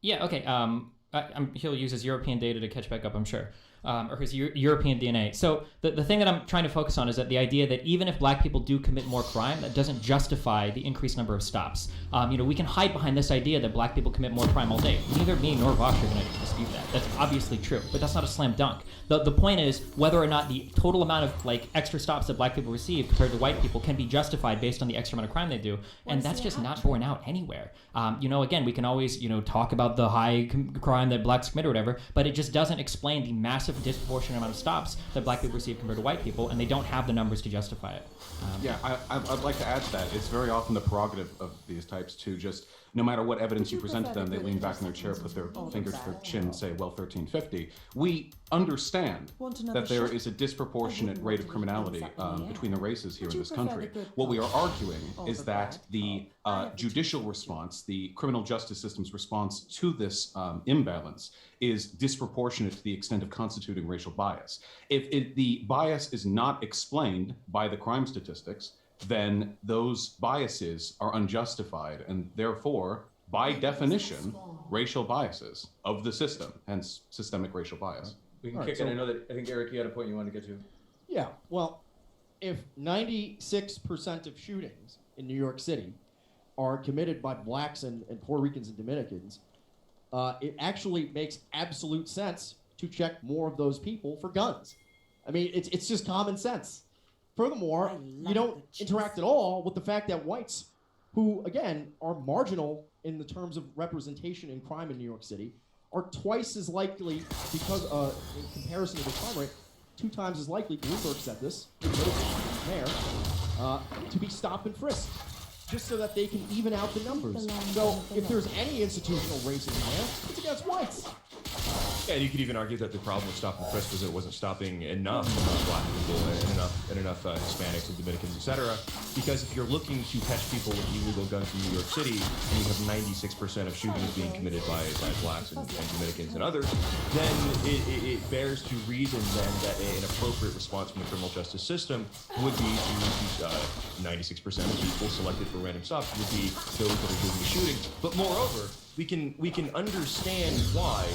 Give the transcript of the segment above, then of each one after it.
Yeah, okay. He'll use his European data to catch back up, I'm sure, or his European DNA. So the thing that I'm trying to focus on is that the idea that even if black people do commit more crime, that doesn't justify the increased number of stops. We can hide behind this idea that black people commit more crime all day. Neither me nor Vosh are going to dispute that. That's obviously true, but that's not a slam dunk. The point is whether or not the total amount of extra stops that black people receive compared to white people can be justified based on the extra amount of crime they do, and that's just not borne out anywhere. Again, we can always talk about the high crime that blacks commit or whatever, but it just doesn't explain the massive disproportionate amount of stops that black people receive compared to white people, and they don't have the numbers to justify it. I'd like to add to that. It's very often the prerogative of these types to just, no matter what evidence you present to them, they lean back in their chair, put their finger to their chin, and say, well, 1350. We understand that there is a disproportionate rate of criminality between the races here in this country. What we are arguing is that the judicial response, the criminal justice system's response to this imbalance, is disproportionate to the extent of constituting racial bias. If the bias is not explained by the crime statistics, then those biases are unjustified and therefore, by definition, racial biases of the system, hence systemic racial bias. We can kick in. I think, Eric, you had a point you wanted to get to. Yeah, well, if 96% of shootings in New York City are committed by blacks and Puerto Ricans and Dominicans, it actually makes absolute sense to check more of those people for guns. I mean, it's just common sense. Furthermore, you don't interact at all with the fact that whites, who, again, are marginal in the terms of representation in crime in New York City, are twice as likely, because in comparison to the crime rate, 2 times as likely, Bloomberg said this, mayor, to be stopped and frisked, just so that they can even out the numbers. So if there's any institutional racism there, it's against whites. Yeah, and you could even argue that the problem with stop and frisk was it wasn't stopping enough black people and enough Hispanics and Dominicans, etc. Because if you're looking to catch people with illegal guns in New York City, and you have 96% of shootings being committed by blacks and Dominicans and others, then it bears to reason then that an appropriate response from the criminal justice system would be to 96% of people selected for random stops would be those that are doing the shooting. But moreover, we can understand why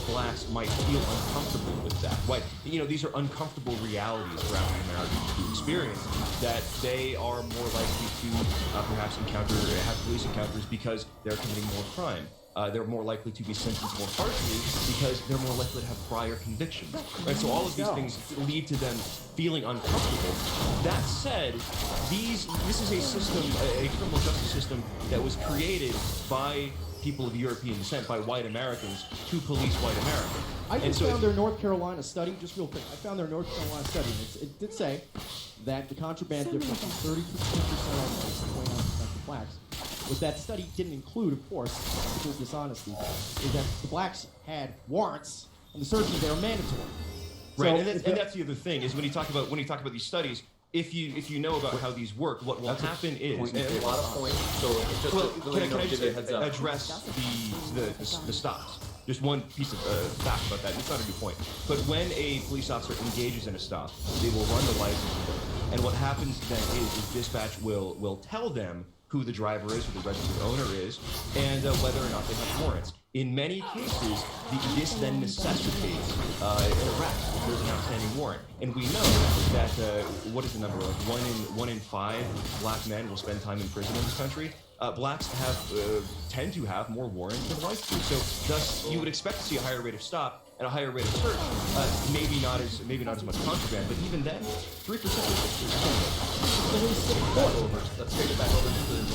blacks might feel uncomfortable with that. Why, these are uncomfortable realities for African Americans to experience, that they are more likely to perhaps have police encounters because they're committing more crime. They're more likely to be sentenced more harshly because they're more likely to have prior convictions. Right? So all of these things lead to them feeling uncomfortable. That said, this is a system, a criminal justice system that was created by people of European descent, by white Americans, to police white America. I just found their North Carolina study, just real quick, I found their North Carolina study, and it did say that the contraband difference was 32% on whites and 29% for blacks. What that study didn't include, of course, typical dishonesty, is that the blacks had warrants and the searches there are mandatory. Right, so, and that's the other thing, is when you talk about these studies, if you know about how these work, what will happen is a lot of points. So just can I just address the stops? Just one piece of fact about that. It's not a new point. But when a police officer engages in a stop, they will run the license plate. And what happens then is dispatch will tell them who the driver is, who the registered owner is, and whether or not they have warrants. In many cases, this then necessitates an arrest if there's an outstanding warrant. And we know that, what is the number? Like one in 5 black men will spend time in prison in this country. Blacks tend to have more warrants than whites do. So thus, you would expect to see a higher rate of stop and a higher rate of search. Maybe not as much contraband, but even then, 3% Let's take it back over to the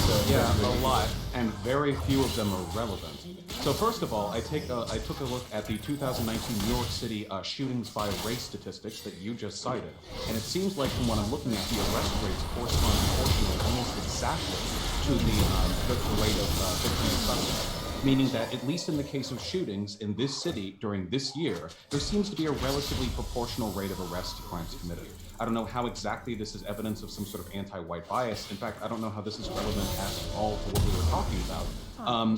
a lot, and very few of them are relevant. So first of all, I took a look at the 2019 New York City shootings by race statistics that you just cited, and it seems like from what I'm looking at, the arrest rates correspond proportionally almost exactly to the rate of victim suspects. Meaning that, at least in the case of shootings in this city during this year, there seems to be a relatively proportional rate of arrests to crimes committed. I don't know how exactly this is evidence of some sort of anti-white bias. In fact, I don't know how this is relevant at all to what we were talking about.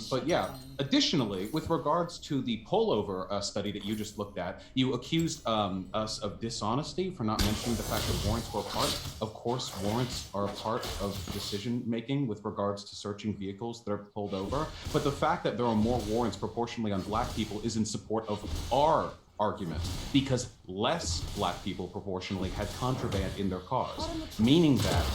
But yeah, additionally, with regards to the pullover study that you just looked at, you accused us of dishonesty for not mentioning the fact that warrants were a part. Of course, warrants are a part of decision making with regards to searching vehicles that are pulled over. But the fact that there are more warrants proportionally on black people is in support of our argument, because less black people proportionally had contraband in their cars, meaning that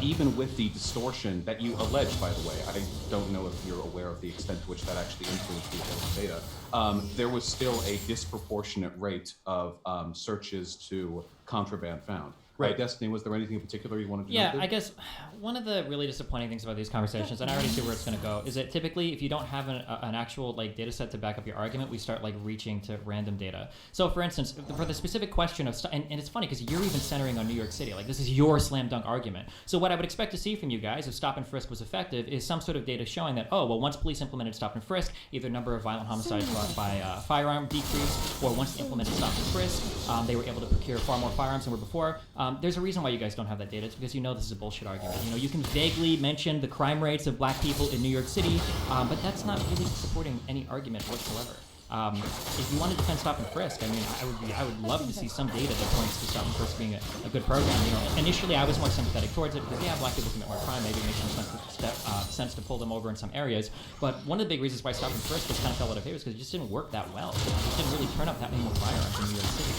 even with the distortion that you allege, by the way, I don't know if you're aware of the extent to which that actually influenced the available data, there was still a disproportionate rate of searches to contraband found. Right, Destiny, was there anything in particular you wanted to Yeah, note there? I guess one of the really disappointing things about these conversations, and I already see where it's going to go, is that typically if you don't have an actual data set to back up your argument, we start reaching to random data. So for instance, for the specific question of, and it's funny because you're even centering on New York City, this is your slam dunk argument. So what I would expect to see from you guys if stop and frisk was effective is some sort of data showing that, oh, well, once police implemented stop and frisk, either number of violent homicides brought by firearm decreased, or once they implemented stop and frisk, they were able to procure far more firearms than were before. There's a reason why you guys don't have that data. It's because this is a bullshit argument. You can vaguely mention the crime rates of black people in New York City, but that's not really supporting any argument whatsoever. If you want to defend stop and frisk, I would love to see some data that points to stop and frisk being a good program. Initially I was more sympathetic towards it because black people commit more crime, maybe it makes sense to pull them over in some areas. But one of the big reasons why stop and frisk just kind of fell out of favor is because it just didn't work that well. It just didn't really turn up that many more firearms in New York City.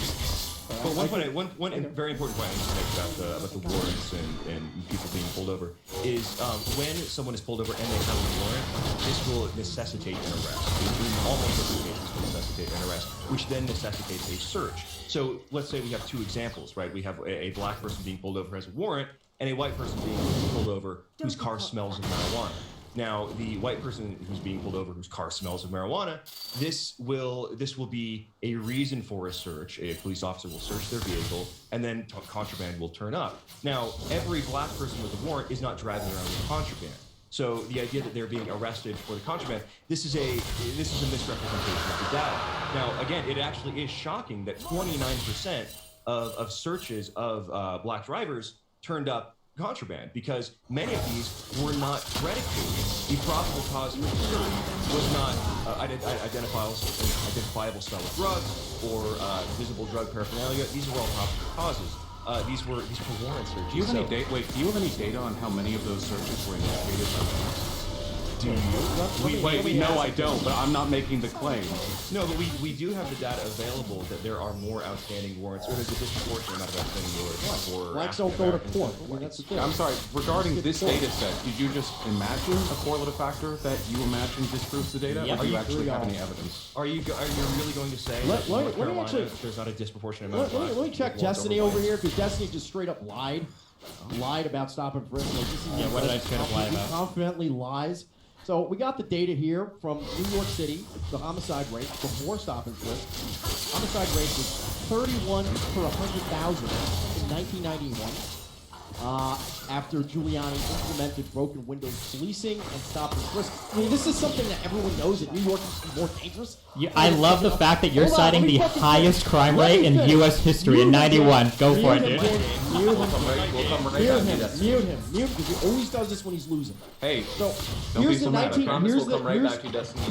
But one very important point I need to make about the warrants and people being pulled over is when someone is pulled over and they have a warrant, this will necessitate an arrest. In almost every case, will necessitate an arrest, which then necessitates a search. So let's say we have two examples, right? We have a black person being pulled over who has a warrant, and a white person being pulled over whose car smells of marijuana. Now, the white person who's being pulled over whose car smells of marijuana, this will be a reason for a search. A police officer will search their vehicle, and then contraband will turn up. Now, every black person with a warrant is not driving around with contraband. So the idea that they're being arrested for the contraband, this is a misrepresentation of the data. Now, again, it actually is shocking that 29% of searches of black drivers turned up contraband, because many of these were not predicated. The probable cause for the search was not identifiable smell of drugs or visible drug paraphernalia. These were all probable causes. These were warrant searches. Do you have any data on how many of those searches were initiated by police? Do you? No, I don't, but I'm not making the claim. No, but we do have the data available that there are more outstanding warrants, or there's a disproportionate amount of outstanding warrants for Blacks don't go to court. That's the thing. I'm sorry, regarding this data set, did you just imagine a correlative factor that you imagine disproves the data? Yep. Or do you actually have any evidence? Are you really going to say Let that North me Carolina, actually- there's not a disproportionate amount of Let me check warrants Destiny over over whites? here, because Destiny just straight up lied about stop and frisk. What did I straight up lie about? He confidently lies. So we got the data here from New York City, the homicide rate before stop and frisk. Homicide rate was 31 per 100,000 in 1991. After Giuliani implemented broken windows policing and stop and frisk. This is something that everyone knows that New York is more dangerous. I love the fact that you're Hold on, citing let me the fucking highest finish. crime Let rate me in finish. U.S. history in Mute him, 91. Go for it, Mute dude. him, We'll come right Mute back to you, him, because he always does this when he's losing. Hey, So don't here's be the so mad. 19. Promise Here's we'll the come right here's, back to you, Destiny.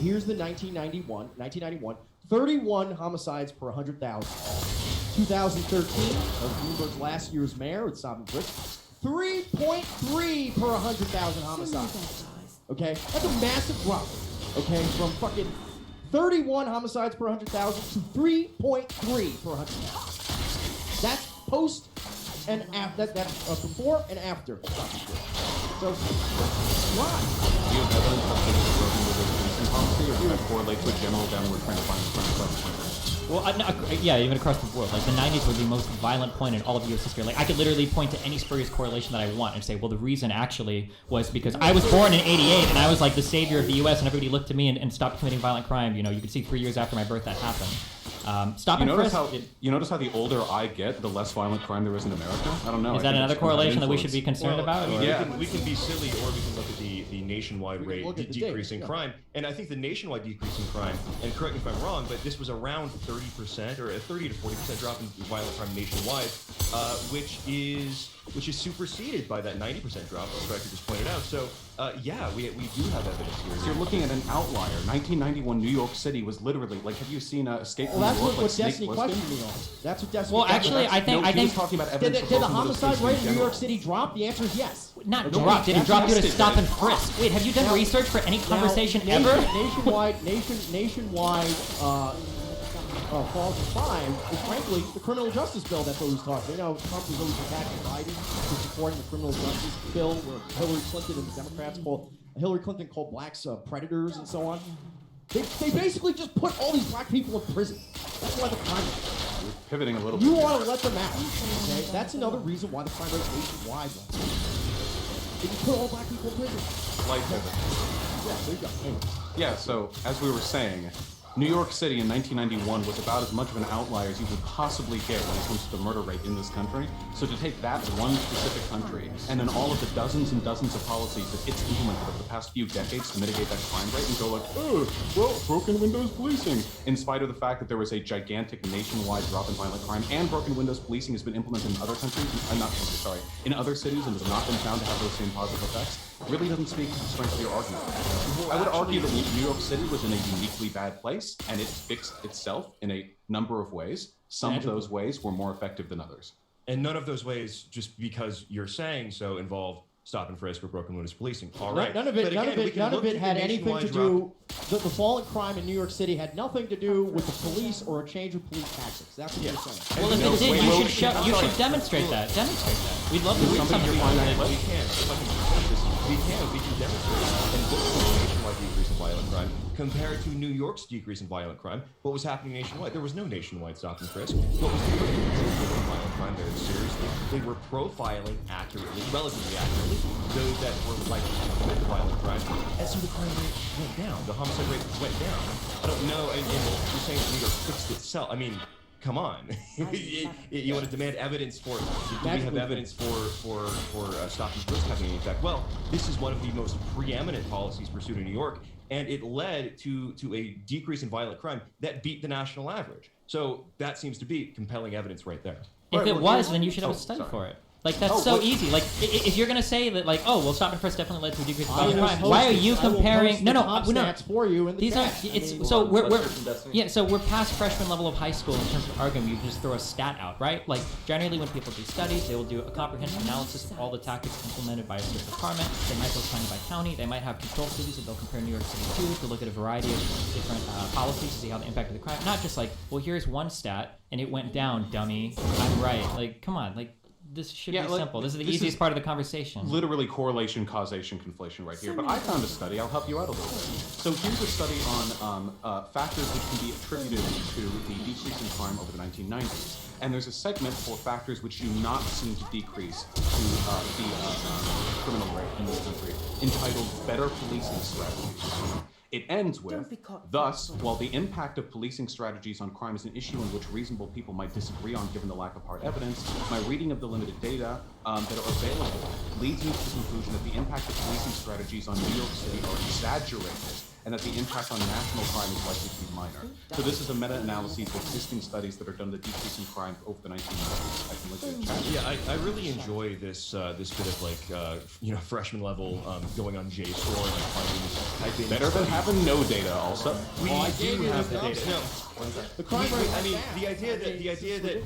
here's the 1991. 31 homicides per 100,000. 2013 of Bloomberg's last year's mayor with stop and frisk. 3.3 per 100,000 homicides. Okay, that's a massive drop. Okay, from fucking 31 homicides per 100,000 to 3.3 per 100,000. That's post and after. That's before and after. So, why? do you have evidence that this is broken with a policing policy, or does that correlate to a general downward trend of violence? Well, even across the board. The 90s were the most violent point in all of U.S. history. I could literally point to any spurious correlation that I want and say, well, the reason actually was because I was born in 88 and I was the savior of the U.S. and everybody looked to me and stopped committing violent crime. You could see 3 years after my birth that happened. Stop and frisk. You notice how the older I get, the less violent crime there is in America? I don't know. Is that another correlation that we should be concerned about? We can be silly, or we can look at the nationwide We can look rate at the decrease data, in yeah. crime, and I think the nationwide decrease in crime, and correct me if I'm wrong, but this was around 30% or a 30 to 40% drop in violent crime nationwide, which is superseded by that 90% drop, as Striker just pointed out. So yeah, we do have evidence here. So you're looking at an outlier. 1991 New York City was literally like, have you seen Escape from Well, New that's York? what like Snake Destiny Plissken? questioned me on. That's what Destiny. Well, actually, I think He was talking about did evidence the, for did the broken windows homicide policing in rate in New York general. City drop? The answer is yes. Not Okay, drop. Did it that's drop due to yes, it stop did. and frisk? Wait, have you done Now- research for any conversation Now, ever? nationwide falls in crime is frankly the criminal justice bill that's always talked. You know, Trump was always attacking Biden for supporting the criminal justice bill, where Hillary Clinton and the Democrats called blacks predators and so on. They basically just put all these black people in prison. That's why the crime rate. We're pivoting a little You bit. want to let them out. Okay? That's another reason why the crime rate nationwide went up. They just put all black people in prison. Slight pivot. Yeah, there you go. Anyway. Yeah, so as we were saying, New York City in 1991 was about as much of an outlier as you could possibly get when it comes to the murder rate in this country. So to take that one specific country and then all of the dozens and dozens of policies that it's implemented over the past few decades to mitigate that crime rate and go like, oh, well, broken windows policing, in spite of the fact that there was a gigantic nationwide drop in violent crime, and broken windows policing has been implemented in other countries, in other cities, and has not been found to have those same positive effects, really doesn't speak to the strength of your argument. I would argue that New York City was in a uniquely bad place, and it fixed itself in a number of ways. Some of those ways were more effective than others. And none of those ways, just because you're saying so, involve stop and frisk or broken windows policing. All right. None of But it. again, we can None look of it at had the anything to nationwide do. The fall in crime in New York City had nothing to do with the police or a change of police tactics. That's what you're saying. Well, if No, it did, wait, you wait, should show. You should demonstrate that. Demonstrate that. We'd love to read something We about can. it. We can. If I can finish this, we can demonstrate that. And look at the nationwide decrease in violent crime compared to New York's decrease in violent crime. What was happening nationwide? There was no nationwide stop and frisk. What was the decrease in violent crime very seriously? They were profiling accurately, relatively accurately, those that were likely to commit violent crime. And so the crime rate went down. The homicide rate went down. I don't know, and you're saying New York fixed itself. I mean, come on. You want to demand evidence for, do we have evidence for stop and frisk having any effect? Well, this is one of the most preeminent policies pursued in New York, and it led to a decrease in violent crime that beat the national average. So that seems to be compelling evidence right there. If Right, it well, was, here's- then you should have oh, a study sorry. for it. Like, that's so easy. Like, if you're going to say that, like, oh, well, stop and frisk definitely led to a decrease in violent crime, why are you comparing... No, Stats for you in the These chat. aren't... It's, I mean, so we're let's hear from Destiny. yeah, so we're past freshman level of high school in terms of argument. You just throw a stat out, right? Like, generally when people do studies, they will do a comprehensive analysis of all the tactics implemented by a certain department. They might go county by county. They might have control cities that they'll compare New York City to look at a variety of different policies to see how they impacted the crime. Not just like, well, here's one stat and it went down, dummy. I'm right. Like, come on. Like, this should be simple. This is the easiest part of the conversation. Literally correlation, causation, conflation right here. But I found a study. I'll help you out a little bit. So here's a study on factors which can be attributed to the decrease in crime over the 1990s. And there's a segment for factors which do not seem to decrease to the criminal rate in this country, entitled Better Policing Strategies. It ends with, thus, while the impact of policing strategies on crime is an issue in which reasonable people might disagree on given the lack of hard evidence, my reading of the limited data that are available leads me to the conclusion that the impact of policing strategies on New York City are exaggerated, and that the impact on national crime is likely to be minor. So this is a meta-analysis of existing studies that are done to decrease in crime over the 1990s. I can link to the chat. Yeah, I really enjoy this this bit of like freshman level going on JSTOR and finding typing. Better than having no data also. We I do gave you have the the data. No, The crime rate. I mean, went down. the idea that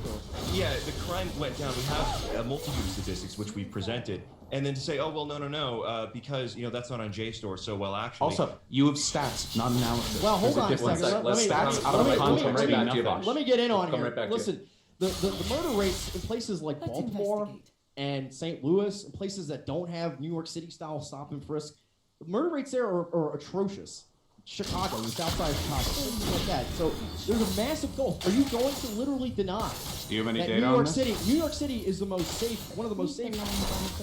yeah, the crime went down. We have a multitude of statistics which we presented, and then to say, oh well, no, because that's not on JSTOR. So well, actually, Also, you have stats, not analysis. Well, hold There's on a difference. second. Let me- Stats out let of me- context let me- mean right back to you, nothing. Bosh. Let me get in on Come here. right back to you. Listen, the murder rates in places like Let's Baltimore investigate. and St. Louis, and places that don't have New York City style stop and frisk, the murder rates there are atrocious. Chicago, the south side of Chicago, things like that. So there's a massive gulf. Are you going to literally deny Do you have any that data New York on this? City, New York City is the most safe, one of the most safe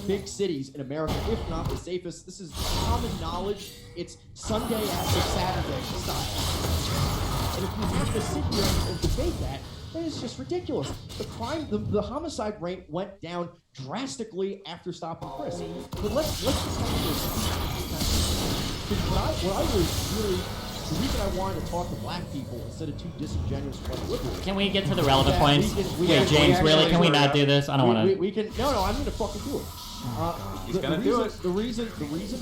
big cities in America, if not the safest? This is common knowledge. It's Sunday after Saturday style. And if you have to sit here and debate that, then it's just ridiculous. The crime, the homicide rate went down drastically after stop and frisk. But let's just talk about this. what I was really, the reason I wanted to talk to black people instead of two disingenuous white liberals. Can we get to the relevant Yeah, points? we Wait, can- James, we really? actually Can we do not it. do this? I don't want to. We can. No, I'm gonna fucking do it. He's gonna do it. The reason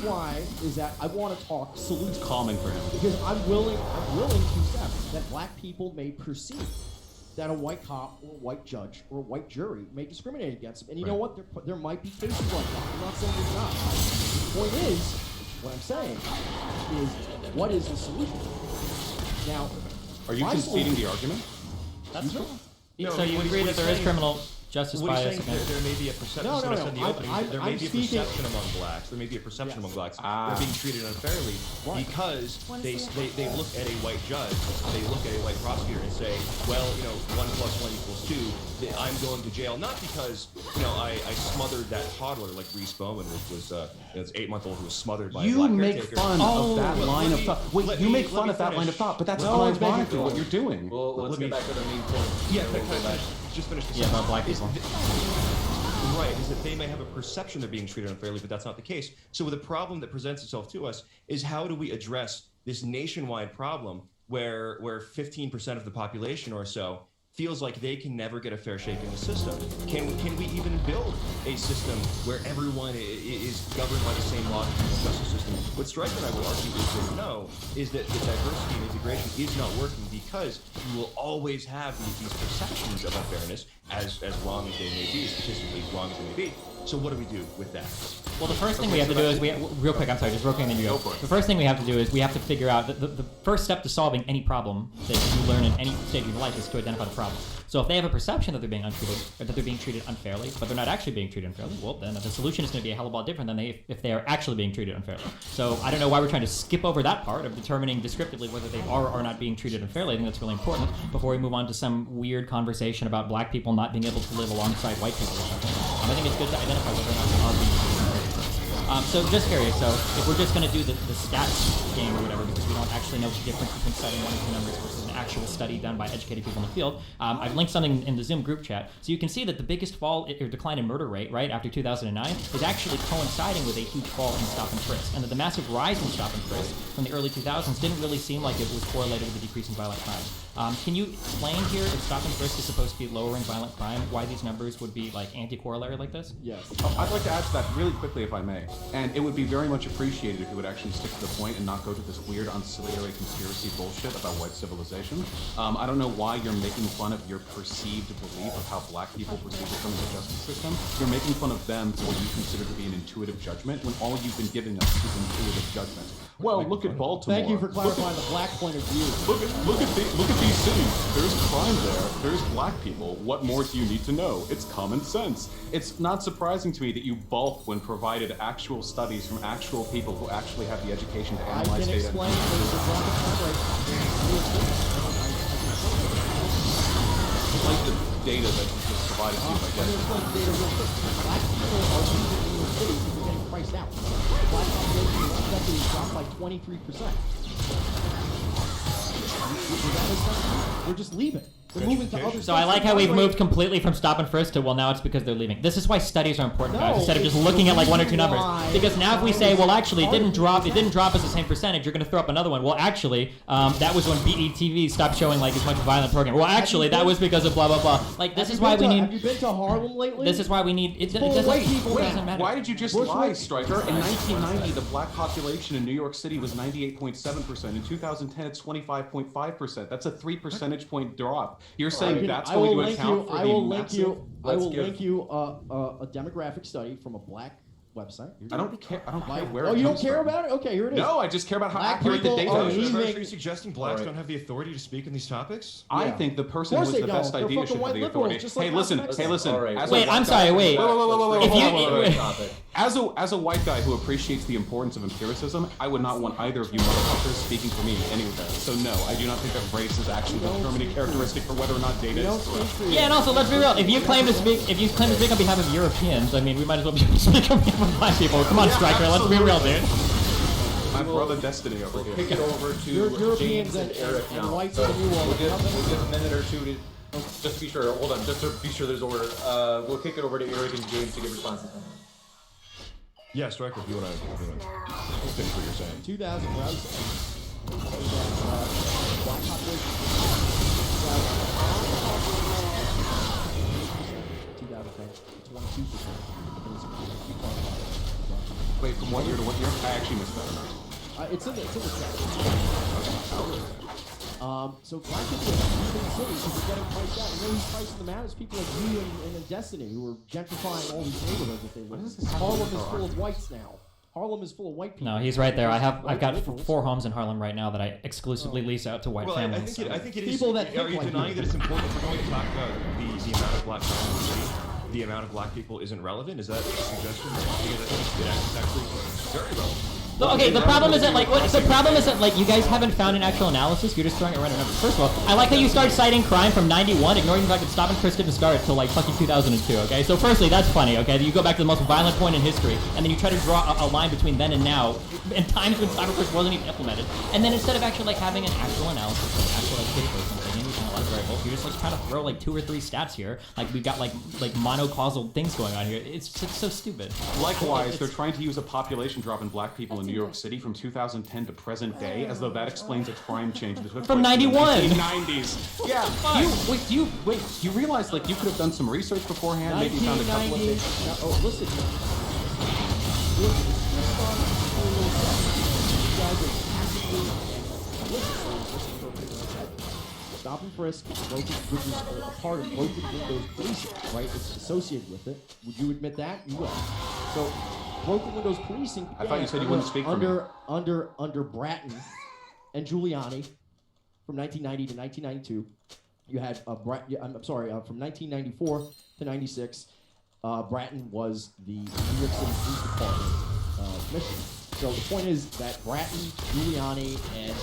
why is that I want to talk solutions. Calming for him. Because I'm willing to accept that black people may perceive that a white cop or a white judge or a white jury may discriminate against them. And you know what? There might be cases like that. I'm not saying there's not. The point is, what I'm saying is, what is the solution? Now, Are you my conceding solution- the argument? That's true. No, So you what agree he's that there is saying- criminal justice What he's bias saying, against? there may be a perception. No, that's no, what I no. said in the opening. There may I'm be a speaking- perception among blacks. There may be a perception among blacks. Ah. They're being treated unfairly because they look at a white judge, they look at a white prosecutor and say, well, 1 + 1 = 2. I'm going to jail not because I smothered that toddler like Reese Bowman was this 8-month-old who was smothered by a You black make caretaker. fun of that let line me- of thought. Wait, let you me- make let fun me of that line of finish. thought, but that's No one's making ironically what fun. you're doing. Well, let's get back to the main point. Yeah, We'll can go I back. just finish this? Yeah, about black Is people. Right, is that they may have a perception they're being treated unfairly, but that's not the case. So the problem that presents itself to us is how do we address this nationwide problem where 15% of the population or so feels like they can never get a fair shake in the system? Can we even build a system where everyone is governed by the same law and criminal justice system? What Stryker and I will argue is that the diversity and integration is not working because you will always have these perceptions of unfairness, as wrong as they may be, statistically wrong as they may be. So what do we do with that? Well, the first thing we have to do is real quick. I'm sorry, just real quick, and then you go. Go for it. The first thing we have to do is we have to figure out the first step to solving any problem that you learn in any stage of your life is to identify the problem. So if they have a perception that they're being untreated or that they're being treated unfairly, but they're not actually being treated unfairly, well, then the solution is going to be a hell of a lot different than if they are actually being treated unfairly. So I don't know why we're trying to skip over that part of determining descriptively whether they are or not being treated unfairly. I think that's really important before we move on to some weird conversation about black people not being able to live alongside white people or something. I think it's good to identify whether or not they are being treated unfairly. So just curious, so if we're just going to do the stats game or whatever, because we don't actually know the difference between citing 1 and 2 numbers versus an actual study done by educated people in the field, I've linked something in the Zoom group chat. So you can see that the biggest fall or decline in murder rate, right, after 2009 is actually coinciding with a huge fall in stop and frisk. And that the massive rise in stop and frisk from the early 2000s didn't really seem like it was correlated with the decrease in violent crime. Can you explain here, if stop and frisk is supposed to be lowering violent crime, why these numbers would be like anti-corollary like this? Yes. I'd like to add to that really quickly, if I may. And it would be very much appreciated if you would actually stick to the point and not go to this weird ancillary conspiracy bullshit about white civilization. I don't know why you're making fun of your perceived belief of how black people perceive the criminal justice system. You're making fun of them for what you consider to be an intuitive judgment when all you've been giving us is intuitive judgment. Well, look at Baltimore. Thank you for clarifying the black point of view. Look at these cities. There's crime there. There's black people. What more do you need to know? It's common sense. It's not surprising to me that you balk when provided actual studies from actual people who actually have the education to I analyze can data. explain there's a black Like the data that was just provided to you, I I'm going to guess. explain the data real quick. Black people are leaving New York City because they're getting priced out. Black population in one decade has dropped by 23%. Does that make sense? We're just leaving. They're moving to other So I like how we've moved completely from stop and frisk to, well, now it's because they're leaving. This is why studies are important, guys, No, instead of just it's looking at like 1 or 2 the numbers. reason Because now if we why say, well, actually, it didn't drop it's as the same percentage, you're going to throw up another one. Well, actually, that was when BETV stopped showing like as much violent program. Well, actually, that was because of blah, blah, blah. Like, this is why we Have you need... been to Harlem lately? This is why we need... It full of doesn't, white people it now. doesn't matter. Why did you just Bush lie, was- Stryker? In 1990, the black population in New York City was 98.7%. In 2010, it's 25.5%. That's a 3 percentage point drop. You're saying that's going to account for I the will massive... link you a demographic study from a black website. I don't care where Oh, it you don't comes care from. about it? Okay, here it is. No, I just care about how Black accurate the people data are is. leaving- Are you suggesting blacks Alright. don't have the authority to speak on these topics? I Yeah. think the person Of who course has they the don't. best They're idea fucking should have white the liberals, authority. just like Hey, listen, Malcolm X. hey, listen. Alright. As a Wait, white I'm guy- sorry, wait. Whoa, If you- Alright, topic. As a white guy who appreciates the importance of empiricism, I would not want either of you motherfuckers speaking for me anywhere. So no, I do not think that race is actually the determining characteristic for whether or not data You don't is speak correct. for you. Yeah, and also, let's be real. If you claim to speak on behalf of Europeans, I mean, we might as well be speaking on behalf of black people. Come on, Stryker, let's be real, dude. My brother Destiny over here. Kick it over to Europeans James and- and Eric and now. whites So and you all. we'll give a minute or two to just to be sure. Hold on, just to be sure there's order. We'll kick it over to Eric and James to give responses. Yeah, Striker, if you want to finish what you're saying. 2000, what I was saying, black population, 2010, 22%. Wait, from what year to what year? I actually missed that. It's in the chat. So black people are leaving the city because they're getting priced out. You know who's pricing them out? It's people like you and Destiny who are gentrifying all these neighborhoods that they live in. Harlem is full of whites now. Harlem is full of white people. No, he's right there. I've got liberals. 4 homes in Harlem right now that I exclusively lease out to white Well, families. I think it is. People that Are think you like denying you. that it's important? If we're going to talk about the amount of black people in the city, the amount of black people isn't relevant? Is that a suggestion? Because I think it's actually very relevant. No, okay, the problem is that you guys haven't found an actual analysis. You're just throwing it right at numbers. First of all, I like that you start citing crime from '91, ignoring the fact that Stop and Frisk didn't start until like fucking 2002. Okay, so firstly, that's funny. Okay, you go back to the most violent point in history, and then you try to draw a line between then and now, in times when Stop and Frisk wasn't even implemented. And then instead of actually like having an actual analysis, like actual like paper or something, and using a lot of variables, you're just like trying to throw like 2 or 3 stats here. Like we've got like monocausal things going on here. It's so stupid. Likewise, they're trying to use a population drop in black people in New York City from 2010 to present day, as though that explains a crime change that took From place in the 91. 1990s. Yeah. Do you realize like you could have done some research beforehand? Maybe found a couple of 1990. things. Oh, listen. Stop and Frisk, which is a part of broken windows policing, right? It's associated with it. Would you admit that? You will. So, broken windows policing. I thought you said you wouldn't speak for me. Under Bratton and Giuliani, from 1990 to 1992. You had from 1994 to 96. Bratton was the New York City Police Department commissioner. So the point is that Bratton, Giuliani, and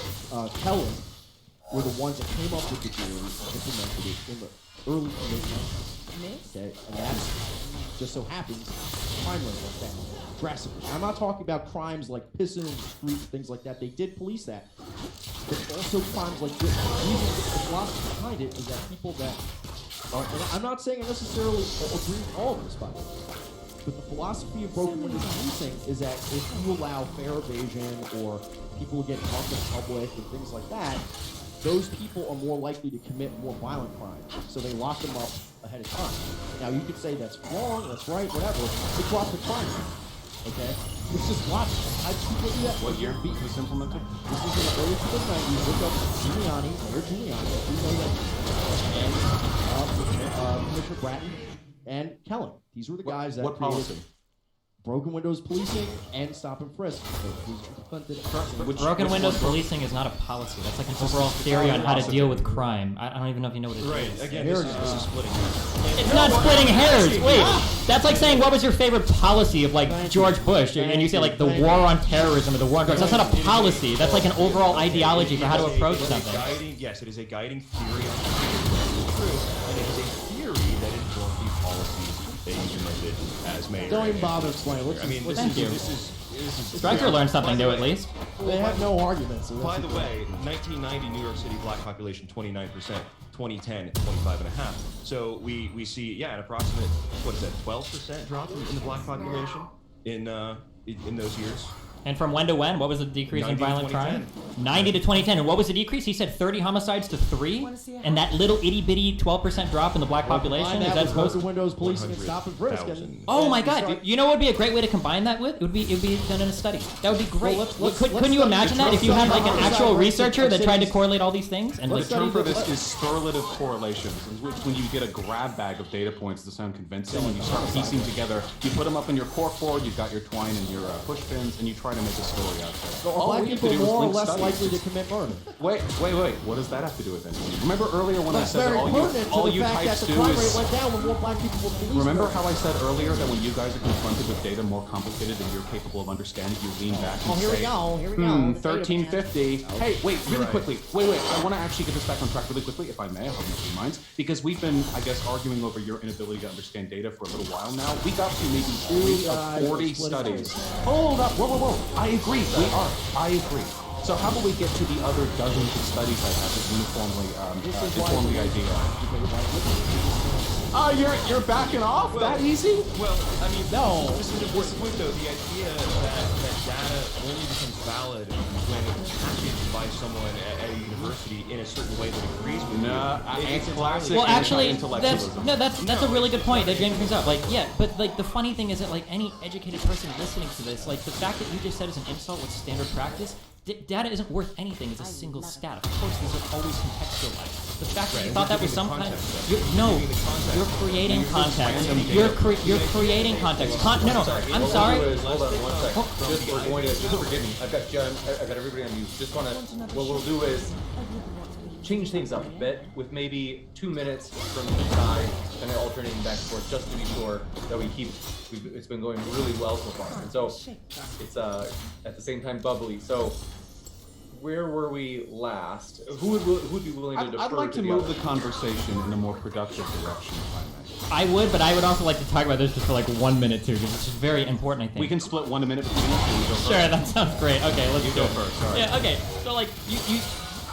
Kellen were the ones that came up with the theory and implemented it in the early 1990s. Okay, and that just so happens crime rate went down drastically. I'm not talking about crimes like pissing in the street, things like that. They did police that, but also crimes like this. The philosophy behind it is that people that are, and I'm not saying I necessarily agree with all of this, by the way. But the philosophy of broken windows policing is that if you allow fair evasion or people get drunk in public and things like that, those people are more likely to commit more violent crimes. So they lock them up ahead of time. Now you could say that's wrong, that's right, whatever. It dropped the crime rate. Okay? It's just logical. How do people do that? What year was this implemented? This was in the early 2090s. Look up Giuliani, Mayor Giuliani, you know that, and Commissioner Bratton and Kellen. These were the guys that What created policy? broken windows policing and stop and frisk. Broken windows policing is not a policy. That's like an overall theory on how to deal with crime. I don't even know if you know what it is. Right. Again, this is splitting hairs. It's not splitting hairs. Wait, that's like saying what was your favorite policy of like George Bush, and you say like the war on terrorism or the war on drugs. That's not a policy. That's like an overall ideology for how to approach something. Yes, it is a guiding theory on true, and it is a theory that informs the policies they implemented as mayor. Don't even bother explaining. Let's I mean, just, Thank you. this is Striker learned something new at least. they have no arguments. So By that's the way, 1990 New York City black population 29%, 2010 25.5%. So we see an approximate 12% drop in the black population in those years. And from when to when? What was the decrease in 90 to violent crime? 2010. 90 to 2010. And what was the decrease? He said 30 homicides to 3? And that little itty bitty 12% drop in the black population? Is that supposed broken to... windows policing and stop and frisk? 100,000. Oh my and god, start- you know what would be a great way to combine that with? It would be done in a study. That would be great. Well, let's Couldn't you study imagine the that if you had like an homicide actual rates researcher of that tried to cities. correlate all these things? And like, Let's The term study for the- this is superlative correlations, in which when you get a grab bag of data points that sound convincing, and you start piecing together, you put them up in your cork board, you've got your twine and your push pins, and you try to make a story out of it. So are All black we have people to do is more or link less studies. likely to commit murder? Wait. What does that have to do with anything? Remember earlier when I That's said very that pertinent all to the you fact that types the do crime rate is... went down when more black people were policed. Remember murder. how I said earlier that when you guys are confronted with data more complicated than you're capable of understanding, you lean back and here we say, go, here we go. The data 1350. Hey, wait, really quickly. Wait. I want to actually get this back on track really quickly, if I may. I hope you don't mind. Because we've been, I guess, arguing over your inability to understand data for a little while now. We got to maybe 3 guys of 40 are splitting studies. Hold up. Whoa. I agree. We are. I agree. So how about we get to the other dozens of studies I have that uniformly inform the idea? You're backing off that easy? Well, I mean, No. this is an important point, though. The idea that data only becomes valid when it's packaged by someone at a university in a certain way that agrees with you. It's entirely classic. Well, actually, Intellectualism. that's a really good point that James brings up. Like, yeah, but like the funny thing is that like any educated person listening to this, like the fact that you just said is an insult with standard practice. Data isn't worth anything as a single stat. Of course, these are always contextualized. The fact that you thought that was some kind of you're creating context. You're creating context. I'm sorry. Hold on one second. Just we're going to just forgive me. I've got John. I've got everybody on mute. Just want to. What we'll do is change things up a bit with maybe 2 minutes from each side, and then alternating back and forth, just to be sure that we keep. It's been going really well so far, and so it's at the same time bubbly. So where were we last? Who would be willing to defer? I'd like to the move other? the conversation in a more productive direction, if I may. I would, but I would also like to talk about this just for like 1 minute too, because it's just very important. I think We can split 1 minute between us and we go first. Sure, that sounds great. Okay, let's You do go it. first, sorry. Yeah, okay. So like you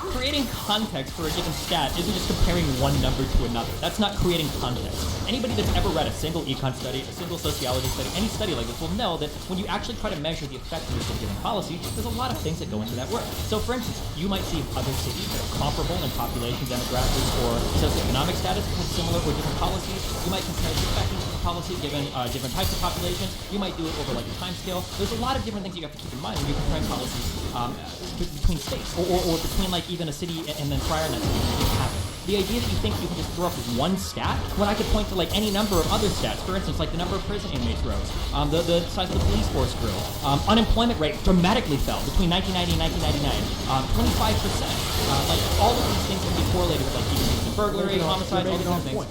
creating context for a given stat isn't just comparing one number to another. That's not creating context. Anybody that's ever read a single econ study, a single sociology study, any study like this will know that when you actually try to measure the effectiveness of a given policy, there's a lot of things that go into that work. So for instance, you might see other cities that are comparable in population, demographics, or socioeconomic status have similar or different policies. You might compare the effectiveness of a policy given different types of populations. You might do it over like a time scale. There's a lot of different things you have to keep in mind when you're comparing policies between states or between like even a city and then prior in that city didn't happen. The idea that you think you can just throw up one stat when I could point to like any number of other stats, for instance, like the number of prison inmates rose, the size of the police force grew, unemployment rate dramatically fell between 1990 and 1999, 25%. Like all of these things can be correlated with like even burglary, homicide, all these kind of things.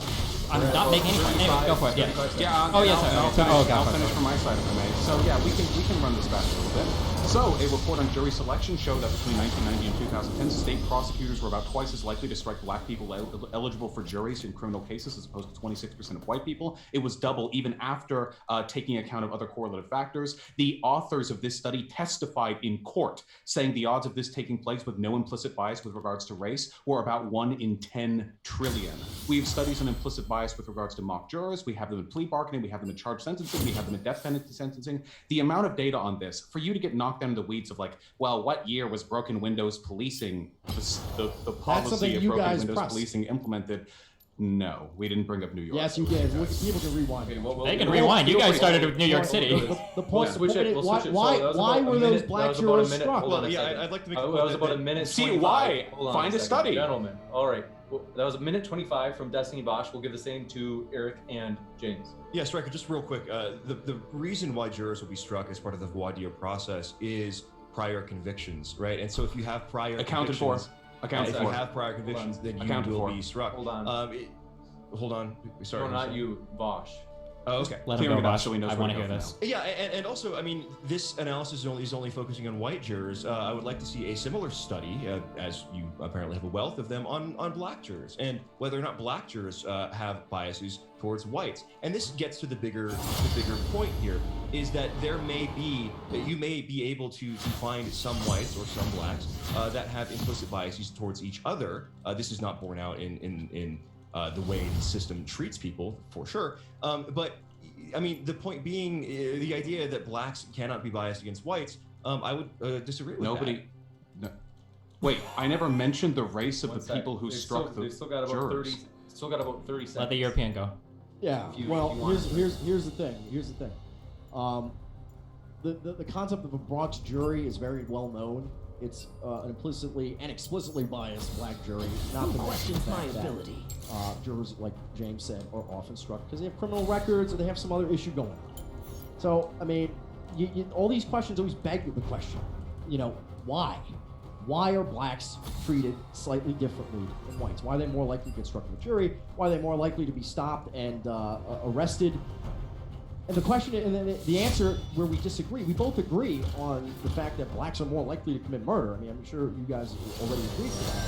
I'm not making any point. Anyway, go for it. Yeah. Yeah. Oh, yes, I'll finish from my side if I may. So yeah, we can run this back a little bit. So a report on jury selection showed that between 1990 and 2010, state prosecutors were about twice as likely to strike black people eligible for juries in criminal cases as opposed to 26% of white people. It was double even after taking account of other correlative factors. The authors of this study testified in court, saying the odds of this taking place with no implicit bias with regards to race were about 1 in 10 trillion. We have studies on implicit bias with regards to mock jurors. We have them in plea bargaining. We have them in charge sentencing. We have them in death penalty sentencing. The amount of data on this, for you to get knocked down in the weeds of like, well, what year was broken windows policing, the policy of broken windows policing implemented? No, we didn't bring up New York. Yes, you did. People can rewind. They can rewind. You guys started with New York City. The point. We'll switch it. Why were those black jurors struck? Well, yeah, I'd like to make a That point was about a minute. See 25. why? Hold on Find a second. study. Gentlemen. All right. Well, that was a minute 25 from Destiny Bosch. We'll give the same to Eric and James. Yeah, Striker, just real quick. The reason why jurors will be struck as part of the voir dire process is prior convictions, right? And so if you have prior Accounted for. convictions, Accounted if you for. have prior convictions, then you Accounted will for. be struck. Hold on. Hold on. Sorry. No, not you, Bosch. Oh, okay. Let Clear him it go, up Bosch. so he knows I where want to to go hear from this. Yeah, and also, I mean, this analysis is only focusing on white jurors. I would like to see a similar study, as you apparently have a wealth of them, on black jurors, and whether or not black jurors have biases towards whites. And this gets to the bigger point here, is that you may be able to find some whites or some blacks that have implicit biases towards each other. This is not borne out in the way the system treats people, for sure. But I mean, the point being, the idea that blacks cannot be biased against whites, I would disagree with Nobody. that. No. Wait, I never mentioned the race of One the sec. people who They struck still, the they still got about jurors. 30. Still got about 30 seconds. Let the European go. Yeah. If you Well, want. here's the thing. The concept of a Bronx jury is very well known. It's an implicitly and explicitly biased black jury. Not to mention the fact that jurors, like James said, are often struck because they have criminal records or they have some other issue going on. So, I mean, all these questions always beg the question, why? Why are blacks treated slightly differently than whites? Why are they more likely to get struck in the jury? Why are they more likely to be stopped and arrested? And the question, and the answer where we disagree, we both agree on the fact that blacks are more likely to commit murder. I mean, I'm sure you guys already agree to that.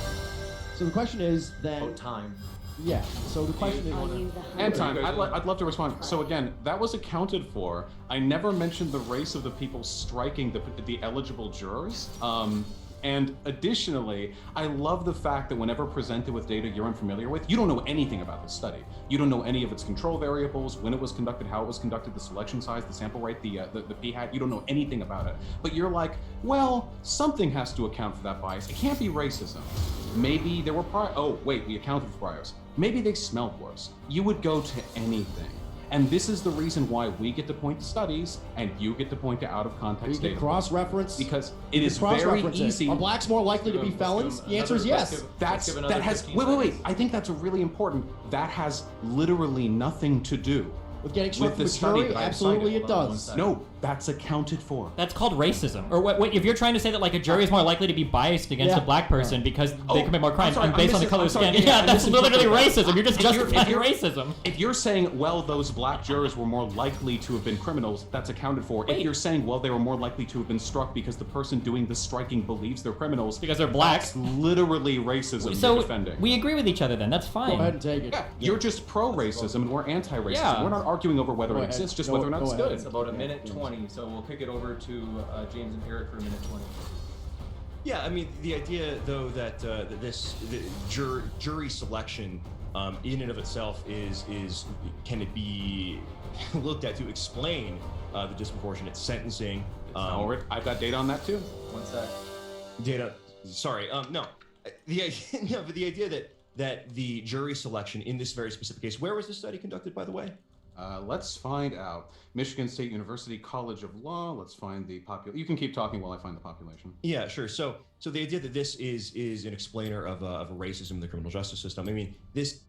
So the question is then... About time. Yeah, so the question is... And time. I'd love to respond. So again, that was accounted for. I never mentioned the race of the people striking the eligible jurors. And additionally, I love the fact that whenever presented with data you're unfamiliar with, you don't know anything about this study. You don't know any of its control variables, when it was conducted, how it was conducted, the selection size, the sample rate, the p-hat. You don't know anything about it. But you're like, well, something has to account for that bias. It can't be racism. Maybe there were oh, wait, we accounted for priors. Maybe they smelled worse. You would go to anything. And this is the reason why we get to point to studies and you get to point to out of context You data. can cross-reference. Because it is very easy. Are blacks more likely to be felons? The answer is yes. That has, wait. I think that's a really important, that has literally nothing to do With getting struck with from the a study jury? that I Absolutely cited. it does. No, that's accounted for. That's called racism. Or what if you're trying to say that like a jury is more likely to be biased against Yeah. a black person because they commit more crimes sorry, and based on the color of skin? yeah, Yeah, I'm that's literally misinterpreting racism. You're just If you're- justifying if you're- racism. If you're saying, well, those black jurors were more likely to have been criminals, that's accounted for. Wait. If you're saying, well, they were more likely to have been struck because the person doing the striking believes they're criminals, Because they're black. that's literally racism you're So defending. we agree with each other then. That's fine. Go ahead and take it. Yeah, you're just pro-racism and we're anti-racism. Yeah. We're not arguing over whether Go it ahead. exists, just Go- whether or not go it's ahead. good. It's about a minute 20, so we'll kick it over to James and Eric for a minute 20. Yeah, I mean, the idea, though, that the jury selection in and of itself can it be looked at to explain the disproportionate sentencing? I've got data on that too. One sec. Data. Sorry. No. The idea, no, but the idea that the jury selection in this very specific case. Where was this study conducted, by the way? Let's find out. Michigan State University College of Law. Let's find the population. You can keep talking while I find the population. Yeah, sure. So the idea that this is an explainer of a racism in the criminal justice system. I mean, this.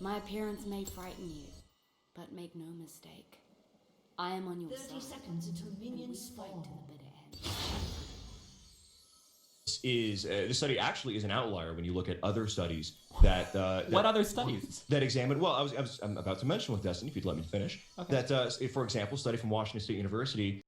My appearance may frighten you, but make no mistake. I am on your 30 side. seconds until and we minions fight fall. to the bitter end. This study actually is an outlier when you look at other studies that What other studies? that examine. Well, I'm about to mention with Destiny, if you'd let me finish. Okay. That, for example, a study from Washington State University